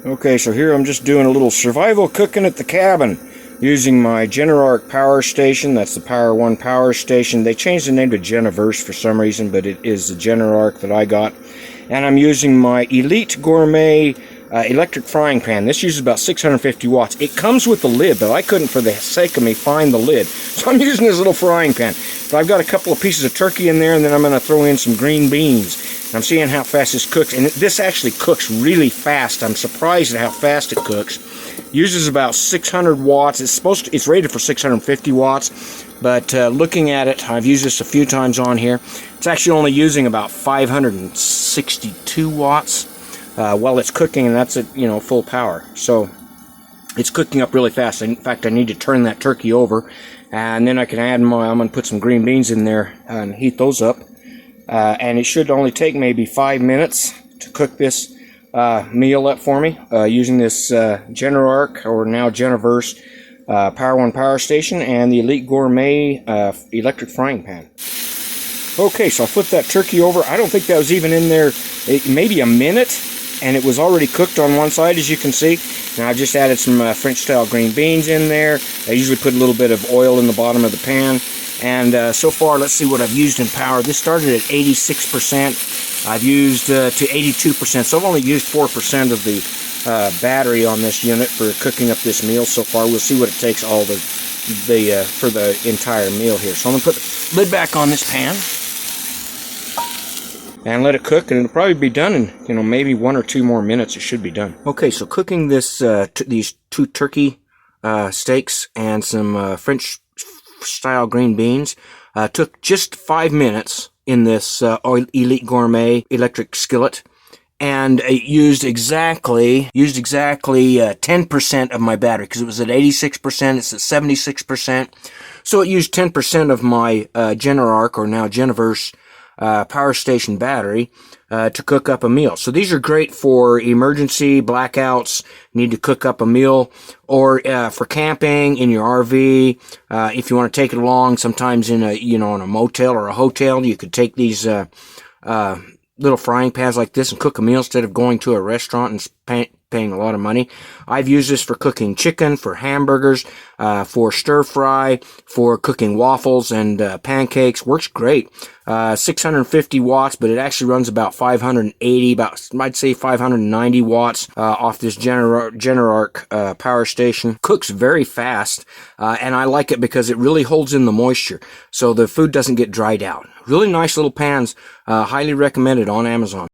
Okay, so here I'm just doing a little survival cooking at the cabin using my Generark power station. That's the Power One power station. They changed the name to Geniverse for some reason, but it is the Generark that I got. And I'm using my Elite Gourmet electric frying pan. This uses about 650 watts. It comes with the lid, but I couldn't, for the sake of me, find the lid. So I'm using this little frying pan. But I've got a couple of pieces of turkey in there, and then I'm going to throw in some green beans. And I'm seeing how fast this cooks. And this actually cooks really fast. I'm surprised at how fast it cooks. Uses about 600 watts. It's rated for 650 watts. But looking at it, I've used this a few times on here. It's actually only using about 562 watts. While it's cooking, and that's at full power. So it's cooking up really fast. In fact, I need to turn that turkey over, and then I can add I'm going to put some green beans in there and heat those up. And it should only take maybe 5 minutes to cook this meal up for me using this Generark, or now Geniverse, Power One power station and the Elite Gourmet electric frying pan. Okay, so I'll flip that turkey over. I don't think that was even in there maybe a minute, and it was already cooked on one side, as you can see. Now I've just added some French-style green beans in there. I usually put a little bit of oil in the bottom of the pan. And so far, let's see what I've used in power. This started at 86%. I've used to 82%, so I've only used 4% of the battery on this unit for cooking up this meal so far. We'll see what it takes for the entire meal here. So I'm going to put the lid back on this pan and let it cook, and it'll probably be done in maybe 1 or 2 more minutes. It should be done. Okay, so cooking this these 2 turkey steaks and some French style green beans took just 5 minutes in this Elite Gourmet electric skillet, and it used exactly 10% of my battery, because it was at 86%. It's at 76%, so it used 10% of my Generark, or now Geniverse, power station battery to cook up a meal. So these are great for emergency blackouts, need to cook up a meal, or for camping in your RV. If you want to take it along, sometimes in in a motel or a hotel, you could take these little frying pans like this and cook a meal instead of going to a restaurant and paying a lot of money. I've used this for cooking chicken, for hamburgers, for stir fry, for cooking waffles and pancakes. Works great. 650 watts, but it actually runs about 580, I'd say 590 watts off this Generark power station. Cooks very fast, and I like it because it really holds in the moisture, so the food doesn't get dried out. Really nice little pans. Highly recommended on Amazon.